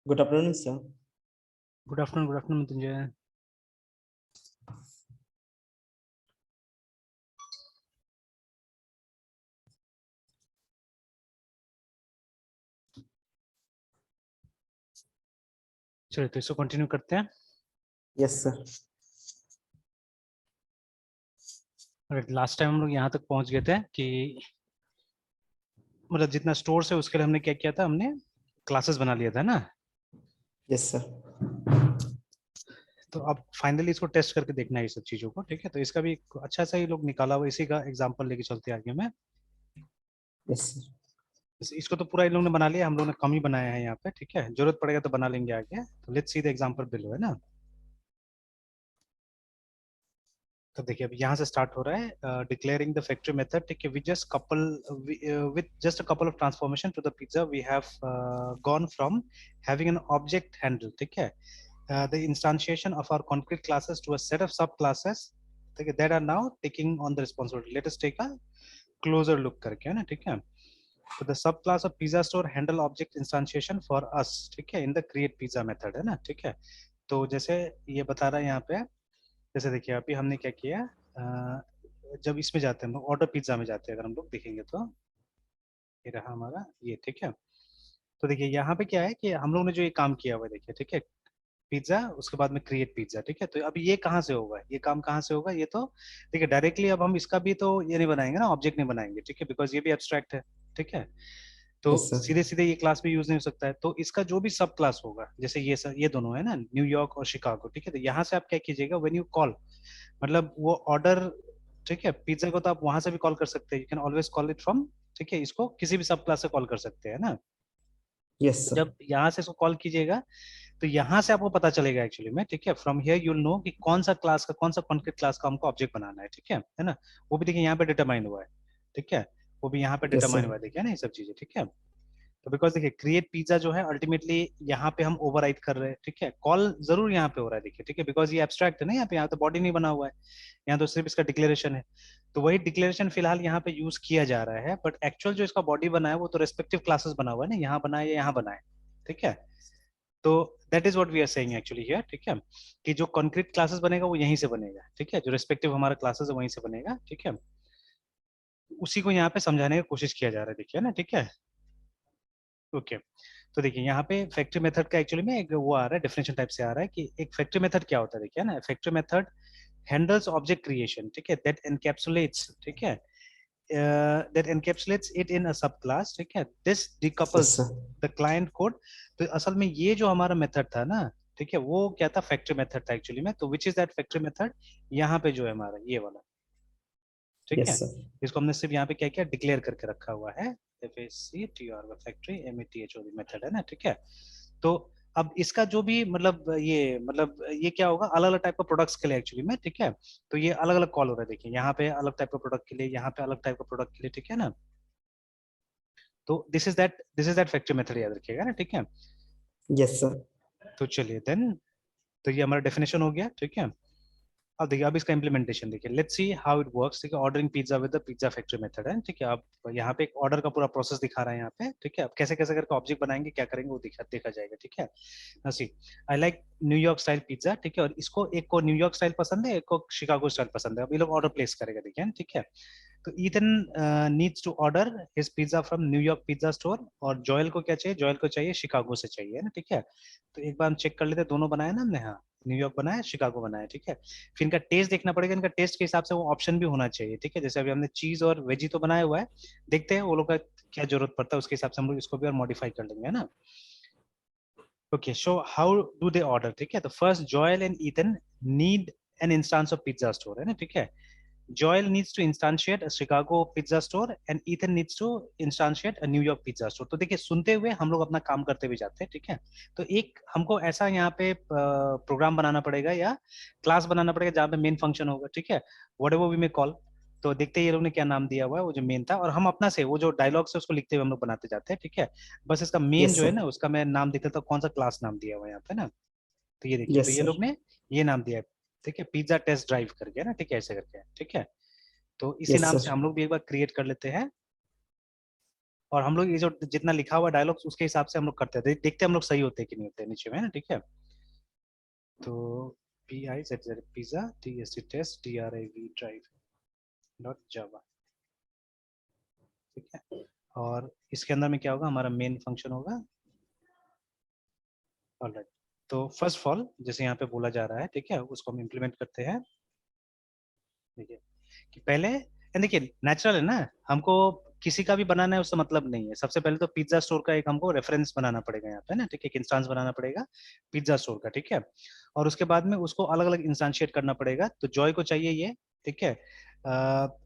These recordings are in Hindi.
Good afternoon, sir. Good afternoon, Mrityunjay. चलिए तो इसको कंटिन्यू करते हैं. Yes, sir. लास्ट टाइम हम लोग यहाँ तक पहुंच गए थे कि मतलब जितना स्टोर है उसके लिए हमने क्या किया था, हमने क्लासेस बना लिया था ना। Yes sir. तो अब फाइनली इसको टेस्ट करके देखना है ये सब चीजों को, ठीक है। तो इसका भी एक अच्छा सा ये लोग निकाला हुआ, इसी का एग्जांपल लेके चलते हैं आगे में। Yes sir. इसको तो पूरा इन लोगों ने बना लिया, हम लोगों ने कम ही बनाया है यहाँ पे, ठीक है। जरूरत पड़ेगा तो बना लेंगे आगे। तो let's see the example below, है ना। तो देखिए अब यहाँ से स्टार्ट हो रहा है, डिक्लेयरिंग द फैक्ट्री मेथड, ठीक है। With just a couple of transformation to the pizza we have gone from having an object handle, ठीक है, the instantiation of our concrete classes to a set of sub classes, ठीक है, that are now taking on the responsibility. Let us take a closer look करके, है ना, ठीक है। तो the sub class of pizza store handle object instantiation for us, ठीक है, in the create pizza method, है ना, ठीक है। तो जैसे ये बता रहा है यहाँ पे, जैसे देखिए अभी हमने क्या किया, जब इसमें जाते हैं हम लोग ऑर्डर पिज्जा में जाते हैं, अगर हम लोग देखेंगे तो ये रहा हमारा ये, ठीक है। तो देखिए यहाँ पे क्या है कि हम लोग ने जो ये काम किया हुआ है, देखिए, ठीक है, पिज्जा उसके बाद में क्रिएट पिज्जा, ठीक है। तो अब ये कहाँ से होगा, ये काम कहाँ से होगा, ये तो ठीक है डायरेक्टली अब हम इसका भी तो ये नहीं बनाएंगे ना, ऑब्जेक्ट नहीं बनाएंगे, ठीक है, बिकॉज ये भी एब्स्ट्रैक्ट है, ठीक है। तो यस सर। सीधे सीधे ये क्लास भी यूज नहीं हो सकता है, तो इसका जो भी सब क्लास होगा, जैसे ये दोनों है ना, न्यूयॉर्क और शिकागो, ठीक है। तो यहाँ से आप क्या कीजिएगा, व्हेन यू कॉल, मतलब वो ऑर्डर, ठीक है, पिज्जा को तो आप वहां से भी कॉल कर सकते हैं, you can always call it from, ठीक है, इसको किसी भी सब क्लास से कॉल कर सकते हैं ना। यस तो सर। जब यहाँ से इसको कॉल कीजिएगा तो यहाँ से आपको पता चलेगा एक्चुअली में, ठीक है, फ्रॉम हियर यूल नो कि कौन सा क्लास का, कौन सा कॉन्क्रीट क्लास का हमको ऑब्जेक्ट बनाना है, ठीक है ना। वो भी देखिए यहाँ पे डिटरमाइन हुआ है, ठीक है, वो भी यहाँ पे यस डिटरमाइन सर। हुआ है, देखिए ना ये सब चीजें, ठीक है। तो बिकॉज देखिए क्रिएट पिज्जा जो है अल्टीमेटली यहाँ पे हम ओवरराइड कर रहे हैं, ठीक है, कॉल जरूर यहाँ पे हो रहा है, देखिए, ठीक है, बिकॉज ये एब्स्ट्रैक्ट है ना, यहाँ तो बॉडी नहीं बना हुआ है, यहाँ तो सिर्फ इसका डिक्लेरेशन है। तो वही डिक्लेरेशन फिलहाल यहाँ पे यूज किया जा रहा है, बट एक्चुअल जो इसका बॉडी बना है वो तो रेस्पेक्टिव क्लासेस बना हुआ है ना, यहाँ बना है या यहाँ बना है, ठीक है। तो that is what we are saying actually here, ठीक है, कि जो कॉन्क्रीट क्लासेस बनेगा वो यहीं से बनेगा, ठीक है, जो रेस्पेक्टिव हमारा क्लासेस है वहीं से बनेगा, ठीक है। उसी को यहाँ पे समझाने की कोशिश किया जा रहा है, देखिए ना, ठीक है। ओके, तो देखिए यहाँ पे फैक्ट्री मेथड का एक्चुअली में एक वो आ रहा है, डेफिनेशन टाइप से आ रहा है कि एक फैक्ट्री मेथड क्या होता है, देखिए ना, factory method handles object creation, ठीक है, दैट एनकैप्सुलेट्स, ठीक है, that encapsulates it in a subclass, ठीक है, this yes decouples sir. the client code। तो असल में ये जो हमारा मेथड था ना, ठीक है, वो क्या था, फैक्ट्री मेथड था एक्चुअली में। तो which is that factory method, यहाँ पे जो है हमारा ये वाला, ठीक यस है, सर। इसको हमने सिर्फ यहाँ पे क्या किया, डिक्लेयर करके रखा हुआ है, फैक्ट्री मेथड, है ना, ठीक है। तो अब इसका जो भी मतलब ये क्या होगा, अलग अलग टाइप का प्रोडक्ट्स के लिए एक्चुअली में, ठीक है। तो ये अलग अलग कॉल हो रहा है, देखिए यहाँ पे अलग टाइप का प्रोडक्ट के लिए, यहाँ पे अलग टाइप का प्रोडक्ट के लिए, ठीक है ना। तो this is that factory method, याद रखिएगा ना, ठीक है। Yes sir. तो चलिए देन, तो ये हमारा डेफिनेशन हो गया, ठीक है। अब देखिए अब इसका इम्प्लीमेंटेशन देखिए, let's see how it works, ठीक है। Ordering pizza with the pizza factory method है, ठीक है। अब यहाँ पे एक ऑर्डर का पूरा प्रोसेस दिखा रहा है यहाँ पे, ठीक है। अब कैसे कैसे करके ऑब्जेक्ट बनाएंगे, क्या करेंगे, वो देखा जाएगा, ठीक है। See, I like New York style pizza, ठीक है, और इसको एक को न्यूयॉर्क स्टाइल पसंद है, एक को शिकागो स्टाइल पसंद है। अब ये लोग ऑर्डर प्लेस करेगा, देखिए, ठीक है। तो Ethan needs to order his pizza from New York pizza store, और जॉयल को क्या चाहिए, जॉयल को चाहिए शिकागो से चाहिए ना, ठीक है। तो एक बार हम चेक कर लेते हैं, दोनों बनाया ना हमने, हाँ, न्यूयॉर्क बनाया, शिकागो बनाया, ठीक है। फिर इनका टेस्ट देखना पड़ेगा, इनका टेस्ट के हिसाब से वो ऑप्शन भी होना चाहिए, ठीक है। जैसे अभी हमने चीज और वेजी तो बनाया हुआ है, देखते हैं वो लोग का क्या जरूरत पड़ता है, उसके हिसाब से हम लोग इसको भी और मॉडिफाई कर लेंगे, है ना। Okay, so how do they order, ठीक है। तो first Joel and Ethan need an instance of pizza store, है ना, ठीक है। Joel needs to instantiate a Chicago pizza store and Ethan needs to instantiate a New York pizza store। तो देखिए सुनते हुए हम लोग अपना काम करते हुए जाते हैं, ठीक है। तो एक हमको ऐसा यहाँ पे प्रोग्राम बनाना पड़ेगा या क्लास बनाना पड़ेगा जहाँ पे मेन फंक्शन होगा, ठीक है, whatever we may call. तो देखते हैं ये लोग ने क्या नाम दिया हुआ है, वो जो मेन था, और हम अपना से वो जो डायलॉग से उसको लिखते हुए हम लोग बनाते जाते हैं, ठीक है। बस इसका मेन यस जो है सर। ना, उसका मैं नाम देख लेता हूँ, कौन सा क्लास नाम दिया हुआ है यहाँ पे ना। तो ये देखिए, तो यस ये सर। लोग ने ये नाम दिया है, ठीक है, पिज्जा टेस्ट ड्राइव करके ना, ठीक है, ऐसे करके, ठीक है। तो इसी यस नाम सर। से हम लोग भी एक बार क्रिएट कर लेते हैं, और हम लोग ये जो जितना लिखा हुआ डायलॉग्स उसके हिसाब से हम लोग करते हैं, देखते हैं हम लोग सही होते हैं कि नहीं होते हैं नीचे में, है ना, ठीक है। तो PIZZ pizza TST test DRIV drive dot Java, ठीक है। और इसके अंदर में क्या होगा, हमारा मेन फंक्शन होगा, ऑलराइट। तो फर्स्ट ऑफ ऑल जैसे यहाँ पे बोला जा रहा है, ठीक है, उसको हम इम्प्लीमेंट करते हैं, ठीक है। कि पहले देखिए नेचुरल है ना, हमको किसी का भी बनाना है उससे मतलब नहीं है। सबसे पहले तो पिज्जा स्टोर का एक हमको रेफरेंस बनाना पड़ेगा यहाँ पे ना, ठीक है, एक इंस्टांस बनाना पड़ेगा पिज्जा स्टोर का, ठीक है। और उसके बाद में उसको अलग अलग इंस्टांशिएट करना पड़ेगा। तो जॉय को चाहिए ये, ठीक है,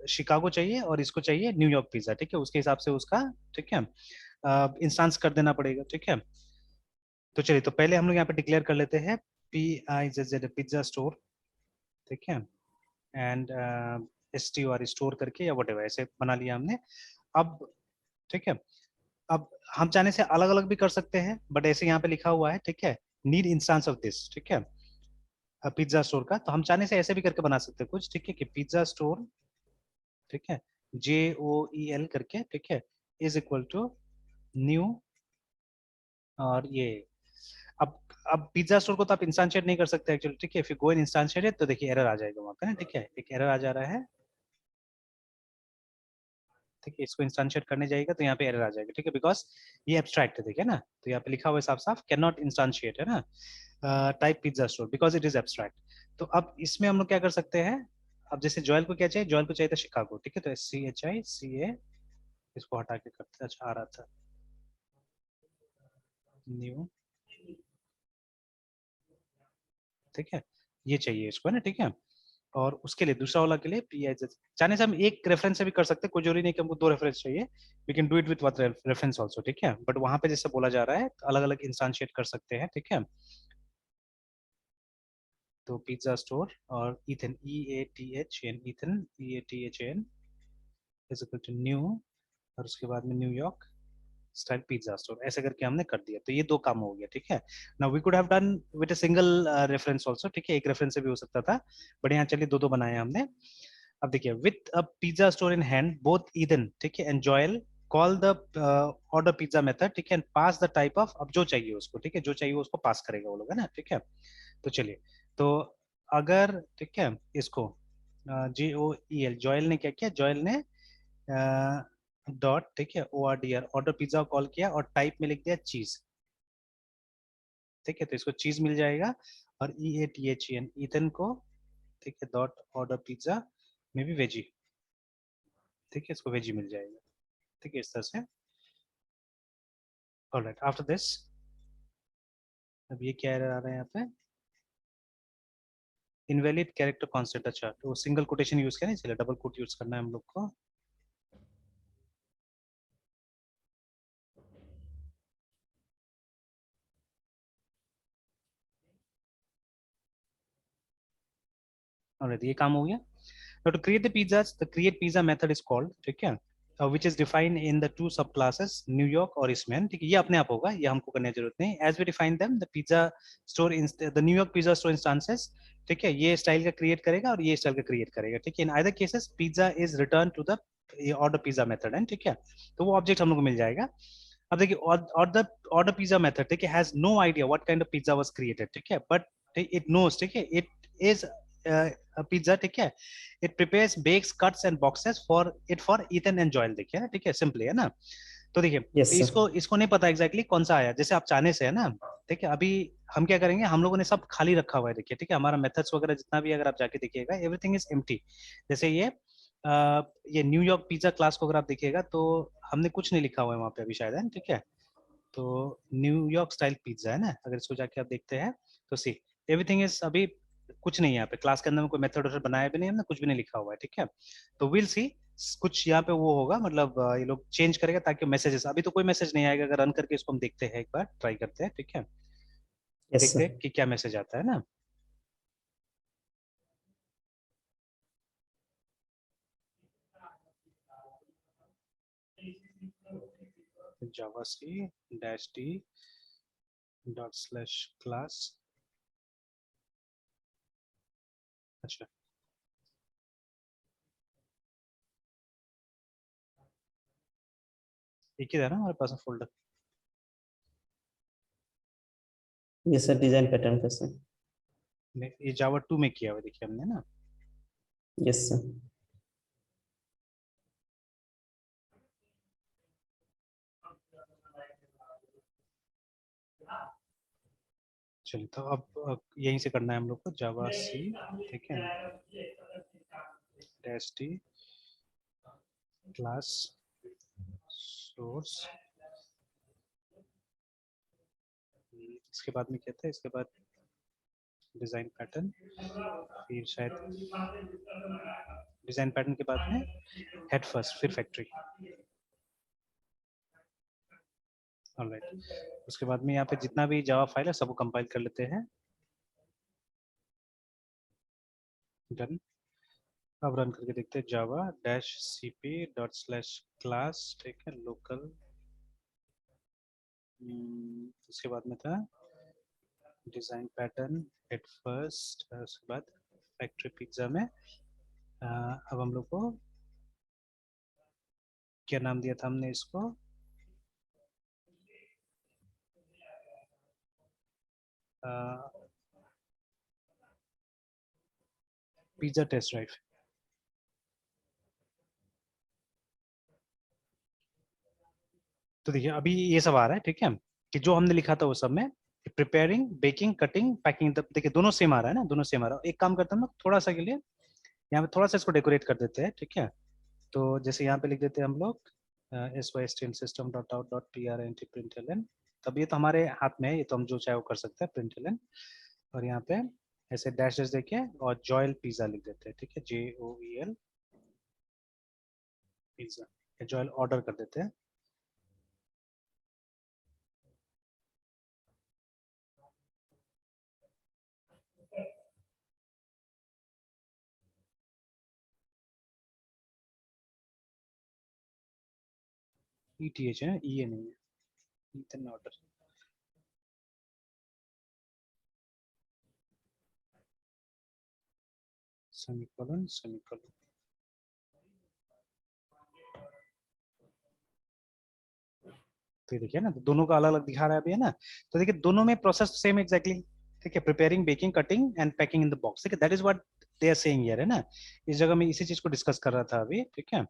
शिकागो चाहिए और इसको चाहिए न्यूयॉर्क पिज्जा, ठीक है, उसके हिसाब से उसका, ठीक है, इंस्टांस कर देना पड़ेगा, ठीक है। तो चलिए, तो पहले हम लोग यहाँ पे डिक्लेयर कर लेते हैं PIZZ पिज्जा स्टोर, ठीक है, एंड STOR स्टोर करके या वट ऐसे बना लिया हमने। अब ठीक है, अब हम चाहने से अलग अलग भी कर सकते हैं, बट ऐसे यहाँ पे लिखा हुआ है, ठीक है, नीड इंस्टांस ऑफ दिस, ठीक है, पिज्जा स्टोर का। तो हम चाहने से ऐसे भी करके बना सकते हैं कुछ, ठीक है, कि पिज्जा स्टोर, ठीक है, JOEL करके, ठीक है, इज इक्वल टू न्यू, और ये अब अब पिज्जा स्टोर को तो आप इंस्टांशिएट नहीं कर सकते एक्चुअली, ठीक है। इफ यू गो इन इंस्टांशिएट तो देखिए एरर आ जाएगा वहां पे ना, ठीक है, एक एरर आ जा रहा है, ठीक है। इसको इंस्टांशिएट करने जाएगा तो यहाँ पे एरर आ जाएगा, ठीक है, बिकॉज ये एब्स्ट्रैक्ट है, देखिए ना, तो यहाँ पे लिखा हुआ है साफ साफ कैन नॉट इंस्टांशिएट, है ना, type pizza store because it is abstract. तो अब इसमें हम लोग क्या कर सकते हैं, अब जैसे जॉयल को क्या चाहिए, जॉयल को चाहिए था शिकागो, ठीक है, तो SCHICA, इसको हटा के करते हैं, अच्छा आ रहा था, न्यू, ठीक है, ये चाहिए इसको, है ना, ठीक है। और उसके लिए दूसरा वाला के लिए PIZ, चाहने से हम एक रेफरेंस से भी कर सकते हैं, कोई जरूरी नहीं कि हमको दो रेफरेंस चाहिए, we can do it with one reference also, ठीक है। बट वहां पे जैसे बोला जा रहा है अलग अलग इंस्टांशिएट कर सकते हैं, ठीक है। तो पिज्जा स्टोर और Ethan, EATHN, Ethan, EATHN is equal to new, और उसके बाद में न्यूयॉर्क स्टाइल पिज्जा स्टोर, ऐसे करके हमने कर दिया। तो ये दो काम हो गया, ठीक है। Now we could have done with a single reference also, ठीक है, एक रेफरेंस से भी हो सकता था, बट यहाँ चलिए दो दो बनाए हमने। अब देखिए, with a pizza store in hand both Eden, ठीक है, and Joel call the order pizza method, ठीक है, पास द टाइप ऑफ, अब जो चाहिए उसको, ठीक है, जो चाहिए उसको पास करेगा वो लोग, है ना, ठीक है। तो चलिए, तो अगर, ठीक है, इसको JOEL, जॉयल ने क्या किया, जॉयल ने डॉट, ठीक है, ORDR ऑर्डर पिज्जा कॉल किया और टाइप में लिख दिया चीज, ठीक है, तो इसको चीज मिल जाएगा। और EATHEN, ईथन को, ठीक है, डॉट ऑर्डर पिज्जा में भी वेजी, ठीक है, इसको वेजी मिल जाएगा, ठीक है, इस तरह से। ऑलराइट, आफ्टर दिस, अब ये क्या एरर आ रहा है यहाँ पे, इनवैलिड कैरेक्टर कॉन्सेप्ट, अच्छा, तो सिंगल कोटेशन यूज करें, चलिए डबल कोट यूज करना है हम लोग को। ऑलराइट, ये काम हो गया। Now to create the pizzas, the create pizza method is called, ठीक है, which is defined in the two subclasses New York और इसमें, ठीक है, ये अपने आप होगा, ये हमको करने की जरूरत नहीं। As we define them, the pizza store, the New York pizza store instances, ठीक है, ये स्टाइल का क्रिएट करेगा और ये स्टाइल का क्रिएट करेगा, ठीक है। In either cases pizza is return to the order pizza method, है, ठीक है, तो वो ऑब्जेक्ट हम लोग को मिल जाएगा। अब देखिए, ऑर्डर पिज्जा मेथड, ठीक है, has no idea what kind of pizza was created, ठीक है, बट इट नोस, ठीक है, इट इज पिज्जा, ठीक है, it prepares, bakes, cuts and boxes for Ethan and Joel, देखिए ना, ठीक है, सिंपली, है ना। तो देखिए, तो Yes, sir. इसको इसको नहीं पता एग्जैक्टली कौन सा आया, जैसे आप चाहने से, है ना, ठीक है। अभी हम क्या करेंगे, हम लोगों ने सब खाली रखा हुआ है, देखिए, ठीक है, हमारा मेथड्स वगैरह जितना भी अगर आप जाके देखिएगा, एवरीथिंग इज एम्प्टी। जैसे ये न्यूयॉर्क पिज्जा क्लास को अगर आप देखिएगा तो हमने कुछ नहीं लिखा हुआ है वहाँ पे अभी शायद, है, ठीक है। तो न्यूयॉर्क स्टाइल पिज्जा, है ना, अगर इसको जाके आप देखते हैं तो सी एवरीथिंग इज, अभी कुछ नहीं है यहाँ पे, क्लास के अंदर में कोई मेथड बनाया भी नहीं हमने, कुछ भी नहीं लिखा हुआ है, ठीक है। तो विल सी कुछ यहाँ पे वो होगा, मतलब ये लोग चेंज करेगा ताकि मैसेजेस, अभी तो कोई मैसेज नहीं आएगा, अगर रन करके इसको हम देखते हैं, एक बार ट्राई करते हैं, ठीक है, Yes, देखते sir. हैं कि क्या मैसेज आता है ना। Java C dash D dot slash class, अच्छा, एक ही था ना हमारे पास folder. Yes, sir. Design pattern का sir. ये जावा 2 में किया हुआ है, देखिए हमने ना। Yes, sir. चलिए, तो अब यहीं से करना है हम लोग को, जावा सी, ठीक है, st क्लास सोर्स, इसके बाद में कहते हैं, इसके बाद डिजाइन पैटर्न, फिर शायद डिजाइन पैटर्न के बाद में हेड फर्स्ट, फिर फैक्ट्री। ऑलराइट, उसके बाद में यहाँ पे जितना भी जावा फाइल है सबको कंपाइल कर लेते हैं। डन। अब रन करके देखते हैं, Java dash cp dot slash class, ठीक है, लोकल, उसके बाद में था डिजाइन पैटर्न, हेड फर्स्ट, उसके बाद फैक्ट्री पिज्जा में अब हम लोग को क्या नाम दिया था हमने इसको, पिज्जा टेस्ट ड्राइव। तो देखिए अभी ये सब आ रहा है, ठीक है, कि जो हमने लिखा था वो सब में प्रिपेयरिंग, बेकिंग, कटिंग, पैकिंग, देखिए दोनों सेम आ रहा है ना, दोनों सेम आ रहा है। एक काम करता हूँ ना, थोड़ा सा के लिए यहाँ पे थोड़ा सा इसको डेकोरेट कर देते हैं, ठीक है। तो जैसे यहाँ पे लिख देते हैं हम लोग system system dot out dot println, तब ये तो हमारे हाथ में है, ये तो हम जो चाहे वो कर सकते हैं println, और यहाँ पे ऐसे डैश डैश देके और जॉयल पिज्जा लिख देते हैं, ठीक है, JOEL पिज्जा, जॉयल ऑर्डर कर देते हैं। ETH है, EA नहीं है, इतना ऑर्डर। सेमीकोलन सेमीकोलन, तो देखिए ना, तो दोनों का अलग अलग दिखा रहा है अभी, है ना। तो देखिए दोनों में प्रोसेस सेम एग्जैक्टली, ठीक है, preparing, baking, cutting and packing in the box, ठीक है, that is what they are saying here, है ना। इस जगह में इसी चीज को डिस्कस कर रहा था अभी, ठीक है,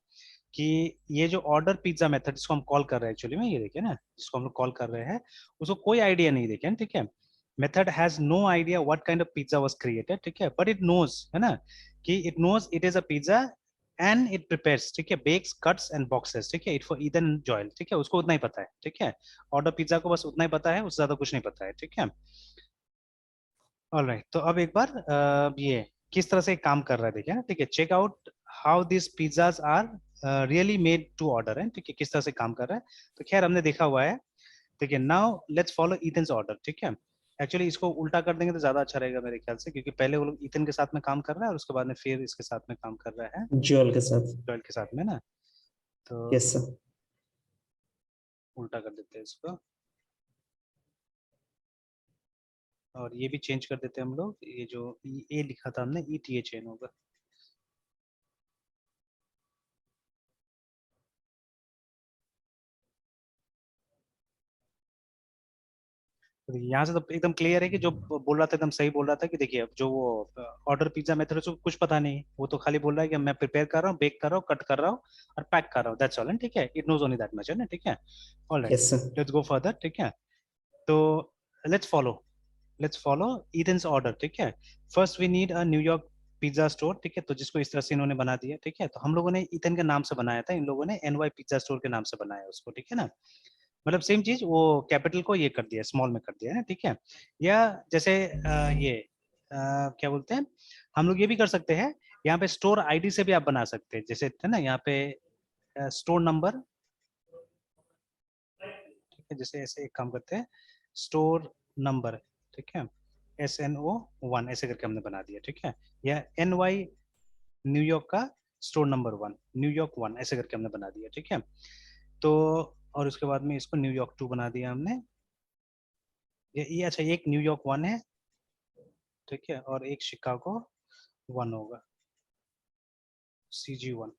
कि ये जो ऑर्डर पिज्जा मेथड जिसको हम कॉल कर रहे हैं एक्चुअली में, ये देखिए ना, जिसको हम लोग कॉल कर रहे हैं, उसको कोई आइडिया नहीं, देखिए, ठीक है, method has no idea what kind of pizza was created, ठीक है, बट इट नोज, है ना, कि it knows it is a pizza and it prepares, ठीक है, बेक्स, कट्स एंड बॉक्सेस, ठीक है, इट फॉर ईथन जॉयल, ठीक है, उसको उतना ही पता है, ठीक है, ऑर्डर पिज्जा को बस उतना ही पता है, उससे ज्यादा कुछ नहीं पता है, ठीक है। ऑलराइट, तो अब एक बार ये किस तरह से काम कर रहा है देखिए ना, ठीक है, check out how this pizzas are really made to order है, ठीक है, किस तरह से काम कर रहा है। तो खैर हमने देखा हुआ है, ठीक है, now let's follow Ethan's order, ठीक है। एक्चुअली इसको उल्टा कर देंगे तो ज्यादा अच्छा रहेगा मेरे ख्याल से, क्योंकि पहले वो लोग ईथन के साथ में काम कर रहा है और उसके बाद में फिर इसके साथ में काम कर रहा है ज्वेल के साथ। जॉयल के साथ में ना, तो यस सर। उल्टा कर देते हैं इसको, और ये भी चेंज कर देते हैं हम लोग, ये जो ए लिखा था हमने ETA चेंज होगा। तो यहाँ से तो एकदम क्लियर है कि जो बोल रहा था एकदम सही बोल रहा था, कि देखिए अब जो वो ऑर्डर पिज्जा मेथड है उसको कुछ पता नहीं है, वो तो खाली बोल रहा है कि मैं प्रिपेयर कर रहा हूँ, बेक कर रहा हूँ, कट कर रहा हूँ और पैक कर रहा हूँ, दैट्स ऑल, ठीक है, it knows only that much, है ना, ठीक है। Alright, yes sir. Let's go further, ठीक है। तो लेट्स फॉलो ईथन्स ऑर्डर, ठीक है। First we need a New York pizza store, ठीक है, तो जिसको इस तरह से इन्होंने बना दिया, ठीक है, तो हम लोगों ने ईथन के नाम से बनाया था, इन लोगों ने NY पिज्जा स्टोर के नाम से बनाया उसको, ठीक है ना, मतलब सेम चीज, वो कैपिटल को ये कर दिया, स्मॉल में कर दिया है ना, ठीक है। या जैसे ये क्या बोलते हैं, हम लोग ये भी कर सकते हैं, यहाँ पे स्टोर आईडी से भी आप बना सकते हैं, जैसे है ना यहाँ पे स्टोर नंबर, ठीक है, जैसे ऐसे एक काम करते हैं, स्टोर नंबर, ठीक है, SNO1 ऐसे करके हमने बना दिया, ठीक है, या NY न्यूयॉर्क का स्टोर नंबर 1, न्यूयॉर्क 1 ऐसे करके हमने बना दिया, ठीक है। तो और उसके बाद में इसको न्यूयॉर्क 2 बना दिया हमने, ये अच्छा, एक न्यूयॉर्क 1 है, ठीक है, और एक शिकागो 1 होगा, CG1,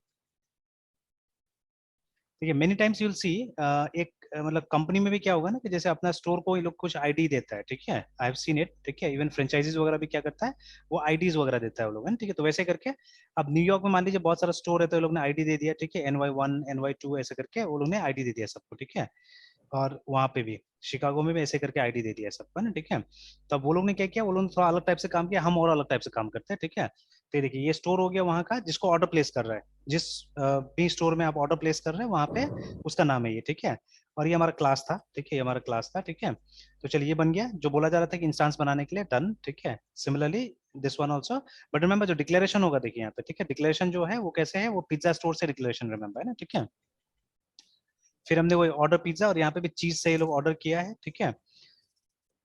ठीक है। मेनी टाइम्स यूल सी एक मतलब कंपनी में भी क्या होगा ना, कि जैसे अपना स्टोर को ये लोग कुछ आईडी देता है, ठीक है, आई हैव सीन इट, ठीक है, इवन फ्रेंचाइजीज वगैरह भी क्या करता है, वो आईडीज वगैरह देता है वो लोग, है ना, ठीक है, तो वैसे करके अब न्यूयॉर्क में मान लीजिए बहुत सारा स्टोर है, तो ये लोग ने आईडी दे दिया, ठीक है, NY1 NY2 ऐसे करके वो लोग ने आईडी दे दिया सबको, ठीक है। और वहां पे भी शिकागो में भी ऐसे करके आईडी दे दिया सबका ना, ठीक है। तो अब वो लोग ने क्या किया, वो लोग ने थोड़ा अलग टाइप से काम किया, हम और अलग टाइप से काम करते हैं, ठीक है। तो देखिए ये स्टोर हो गया वहां का जिसको ऑर्डर प्लेस कर रहा है, जिस भी स्टोर में आप ऑर्डर प्लेस कर रहे हैं वहां पे उसका नाम है ये, ठीक है। और ये हमारा क्लास था, ठीक है, ये हमारा क्लास था, ठीक है। तो चलिए ये बन गया जो बोला जा रहा था कि इंस्टांस बनाने के लिए, डन, ठीक है। Similarly this one also, but remember जो डिक्लेरेशन होगा देखिए यहाँ पे, ठीक है, डिक्लेरेशन जो है वो कैसे है, वो पिज्जा स्टोर से डिक्लेरेशन रिमेंबर है ना, ठीक है। फिर हमने वो ऑर्डर पिज्जा और यहाँ पे भी चीज से ये लोग ऑर्डर किया है, ठीक है।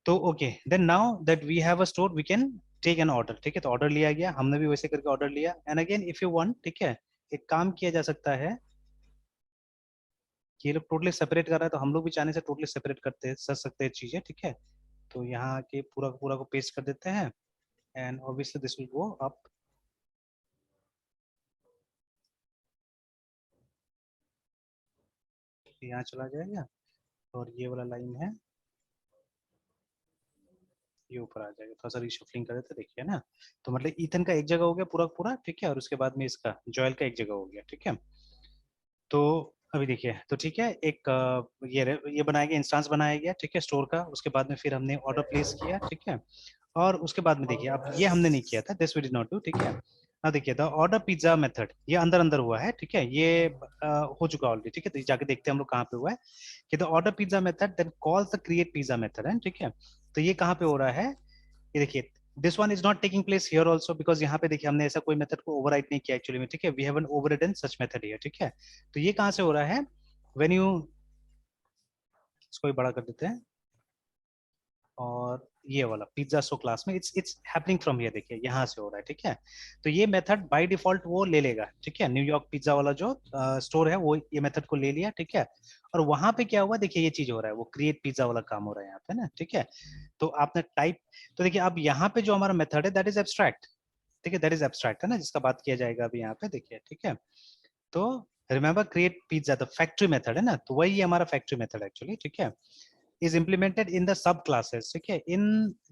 तो okay then now that we have a store we can take an order, ठीक है। तो ऑर्डर लिया गया, हमने भी वैसे करके ऑर्डर लिया, and again if you want, ठीक है, एक काम किया जा सकता है कि ये लोग टोटली सेपरेट कर रहा है तो हम लोग भी चाहने से टोटली सेपरेट करते कर सकते हैं चीजें, ठीक है। तो यहाँ के पूरा का पूरा को पेस्ट कर देते हैं and obviously this will go up, यहाँ चला जाएगा और ये वाला लाइन है ये ऊपर आ जाएगा, थोड़ा सा रिशफलिंग कर देते देखिए ना। तो मतलब ईथन का एक जगह हो गया पूरा पूरा, ठीक है, और उसके बाद में इसका जॉयल का एक जगह हो गया, ठीक है। तो अभी देखिए तो ठीक है, एक ये बनाया गया, इंस्टांस बनाया गया, ठीक है, स्टोर का। उसके बाद में फिर हमने ऑर्डर प्लेस किया, ठीक है। और उसके बाद में देखिए अब ये हमने नहीं किया था, this we did not do, ठीक है। अब देखिए द ऑर्डर पिज्जा मेथड ये अंदर अंदर हुआ है, ठीक है, ये हो चुका ऑलरेडी, ठीक है। तो जाके देखते हैं हम लोग कहाँ पे हुआ है कि the order pizza method then calls the create pizza method है, ठीक है। तो ये कहाँ पे हो रहा है, ये देखिए this one is not taking place here also because यहाँ पे देखिए हमने ऐसा कोई मेथड को ओवरराइड नहीं किया एक्चुअली में, ठीक है। We haven't overridden such method here, ठीक है। तो ये कहाँ से हो रहा है, व्हेन यू, इसको भी बड़ा कर देते हैं, और ये वाला पिज्जा सो क्लास में इट्स हैपनिंग फ्रॉम हियर, देखिए यहाँ से हो रहा है, ठीक है। तो ये मेथड बाय डिफॉल्ट वो ले लेगा, ठीक है, न्यूयॉर्क पिज्जा वाला जो स्टोर है वो ये मेथड को ले लिया, ठीक है। और वहां पे क्या हुआ देखिए, ये चीज हो रहा है, वो क्रिएट पिज्जा वाला काम हो रहा है यहाँ पे ना, ठीक है। तो आपने टाइप, तो देखिए अब यहाँ पे जो हमारा मेथड है दैट इज एब्स्ट्रैक्ट, ठीक है, दैट इज एब्स्ट्रैक्ट है ना, जिसका बात किया जाएगा अभी यहाँ पे देखिए, ठीक है। तो remember create pizza the factory method है ना, तो वही हमारा फैक्ट्री मेथड एक्चुअली, ठीक है, is implemented in the sub classes, ठीक है। in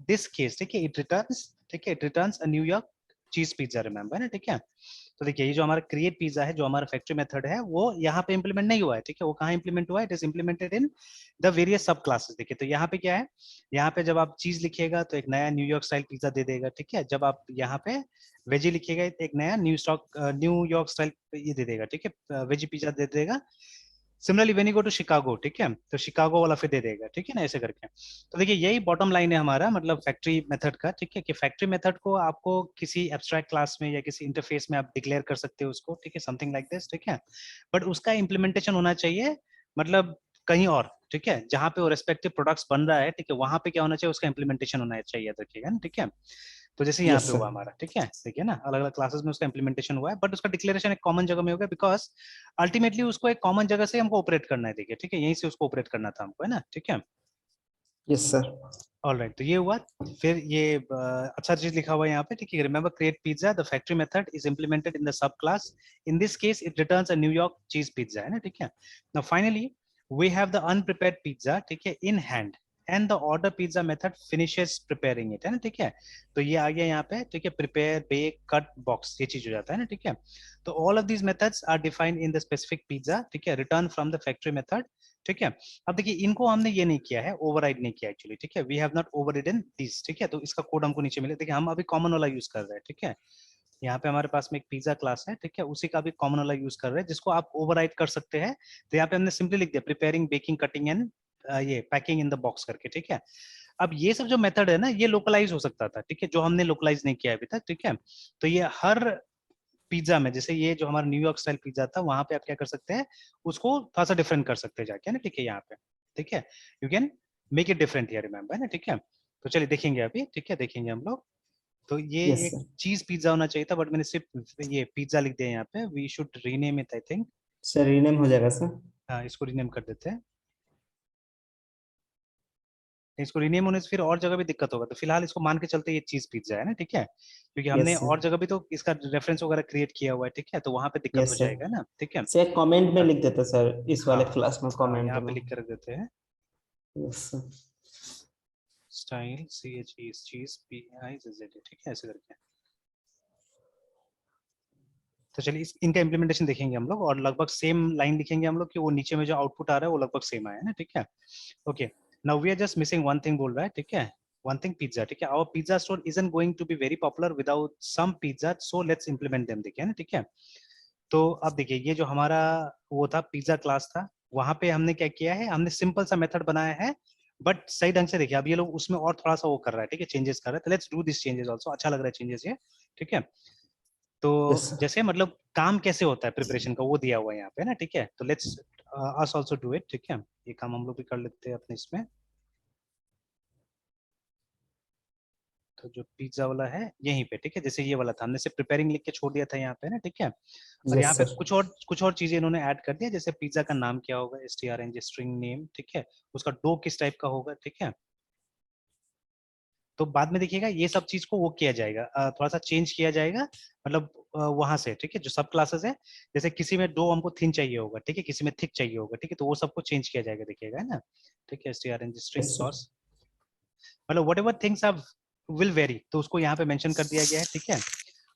this case, ठीक है, it returns, ठीक है, it returns a New York चीज पिज्जा, रिमेंबर है ना, ठीक है। तो देखिए ये जो हमारा क्रिएट पिज्जा है जो हमारा फैक्ट्री मेथड है वो यहाँ पे इंप्लीमेंट नहीं हुआ है, ठीक है। वो कहाँ इंप्लीमेंट हुआ है, it is implemented in the various सब क्लासेस। देखिए तो यहाँ पे क्या है, यहाँ पे जब आप चीज लिखिएगा तो एक नया न्यूयॉर्क स्टाइल पिज्जा दे देगा, ठीक है। जब आप यहाँ पे वेजी लिखिएगा एक नया न्यूयॉर्क स्टाइल ये दे देगा, ठीक है, वेजी पिज्जा दे देगा। Similarly when you go to Chicago, ठीक है, तो शिकागो वाला फिर दे देगा, ठीक है ना, ऐसे करके। तो देखिए यही बॉटम लाइन है हमारा, मतलब फैक्ट्री मेथड का, ठीक है, कि फैक्ट्री मेथड को आपको किसी एब्स्ट्रैक्ट क्लास में या किसी इंटरफेस में आप डिक्लेयर कर सकते हो उसको, ठीक है, समथिंग लाइक दिस, ठीक है। बट उसका इम्प्लीमेंटेशन होना चाहिए मतलब कहीं और, ठीक है, जहां पे वो रेस्पेक्टिव प्रोडक्ट्स बन रहा है, ठीक है, वहां पे क्या होना चाहिए, उसका इम्प्लीमेंटेशन होना चाहिए, देखिएगा ना, ठीक है। तो जैसे यहाँ यस पे सर। हुआ हमारा, ठीक है, देखिए ना, अलग अलग क्लासेस में उसका इम्प्लीमेंटेशन हुआ है, बट उसका डिक्लेरेशन एक कॉमन जगह में होगा बिकॉज अल्टीमेटली उसको एक कॉमन जगह से हमको ऑपरेट करना है, देखिए, ठीक है, यहीं से उसको ऑपरेट करना था हमको, है ना, ठीक है। Yes sir. ऑल राइट, तो ये हुआ। फिर ये अच्छा चीज लिखा हुआ है यहाँ पे, ठीक है, remember create pizza the factory method is implemented in the sub class, in this case it returns a New York cheese pizza, है ना, ठीक है। Now finally we have the unprepared pizza, ठीक है, in hand and the order pizza method finishes preparing it, है ना, ठीक है। तो ये आ गया यहाँ पे, ठीक है, प्रिपेयर बेक कट बॉक्स, ये चीज हो जाता है ना, ठीक है। तो all of these methods are defined in the specific pizza, ठीक है, return from the factory method, ठीक है। अब देखिए इनको हमने ये नहीं किया है, ओवरराइड नहीं किया एक्चुअली, ठीक है, वी हैव नॉट ओवररिडन दिस, ठीक है। तो इसका कोड हमको नीचे मिले, देखिए हम अभी कॉमन वाला यूज कर रहे हैं, ठीक है। यहाँ पे हमारे पास में एक पिज्जा क्लास है, ठीक है, उसी का भी कॉमन वाला यूज कर रहे हैं जिसको आप ओवरराइड कर सकते हैं। तो यहाँ पे हमने सिंपली लिख दिया प्रिपेयरिंग बेकिंग कटिंग एंड ये पैकिंग इन द बॉक्स करके, ठीक है। अब ये सब जो मेथड है ना ये लोकलाइज हो सकता था, ठीक है, जो हमने लोकलाइज नहीं किया अभी तक, ठीक है। तो ये हर पिज्जा में, जैसे ये जो हमारा न्यूयॉर्क स्टाइल पिज्जा था वहां पे आप क्या कर सकते हैं, उसको थोड़ा सा डिफरेंट कर सकते हैं जाके, है ना, ठीक है, यहाँ पे, ठीक है, you can make it different here, remember, है ना, ठीक है। तो चलिए देखेंगे अभी, ठीक है, देखेंगे हम लोग। तो ये यस एक सर। चीज पिज्जा होना चाहिए था बट मैंने सिर्फ ये पिज्जा लिख दिया यहाँ पे, we should rename it I think. Sir rename हो जाएगा सर। हाँ इसको रीनेम कर देते हैं, इसको रीनेम होने से फिर और जगह भी दिक्कत होगा, तो फिलहाल इसको मान के चलते ये चीज पिज्जा है ना, ठीक है, क्योंकि हमने यस सर। और जगह भी तो इसका रेफरेंस वगैरह क्रिएट किया हुआ है, ठीक है, तो वहां पे दिक्कत हो यस सर। जाएगा ना, ठीक है। सर कमेंट में हाँ लिख देते सर, इस वाले हाँ क्लास में हाँ, कमेंट यहाँ पे में। लिख कर रख देते हैं, yes sir. Style C H cheese P I Z, ठीक है, ऐसे करके। तो चलिए इनका इम्प्लीमेंटेशन देखेंगे हम लोग और लगभग सेम लाइन लिखेंगे हम लोग कि वो नीचे में जो आउटपुट आ रहा है वो लगभग सेम आया है ना, ठीक है। Okay, now we are just missing one thing बोल रहा है, ठीक है, वन थिंग पिज्जा, ठीक है। Our pizza store isn't going to be very popular without some pizza, so let's implement them, देखिए ना, ठीक है। तो अब देखिए ये जो हमारा वो था पिज्जा क्लास था, वहां पे हमने क्या किया है, हमने सिंपल सा मेथड बनाया है, बट सही ढंग से देखिए अब ये लोग उसमें और थोड़ा सा वो कर रहा है, ठीक है, चेंजेस कर रहा है, तो let's do this changes also, अच्छा लग रहा है चेंजेस ये, ठीक है। तो यस सर। जैसे मतलब काम कैसे होता है प्रिपरेशन का वो दिया हुआ है यहाँ पे ना, ठीक है, तो let's us also do it, ठीक है। ये काम हम लोग भी कर लेते हैं अपने इसमें। तो जो पिज्जा वाला है यहीं पे, ठीक है, जैसे ये वाला था हमने सिर्फ प्रिपेयरिंग लिख के छोड़ दिया था यहाँ पे ना, ठीक है। और यस यहाँ पे सर। कुछ और चीजें इन्होंने ऐड कर दिया, जैसे पिज्जा का नाम क्या होगा, strng स्ट्रिंग नेम, ठीक है, उसका डो किस टाइप का होगा, ठीक है। तो बाद में देखिएगा ये सब चीज को वो किया जाएगा, थोड़ा सा चेंज किया जाएगा, मतलब वहां से, ठीक है, जो सब क्लासेस है, जैसे किसी में डो हमको थिन चाहिए होगा, ठीक है, किसी में थिक चाहिए होगा, ठीक है, तो वो सबको चेंज किया जाएगा, देखिएगा, है ना, ठीक है, strng स्ट्रिंग यस सर। सॉस, मतलब whatever things are will vary, तो उसको यहाँ पे मेंशन कर दिया गया है, ठीक है।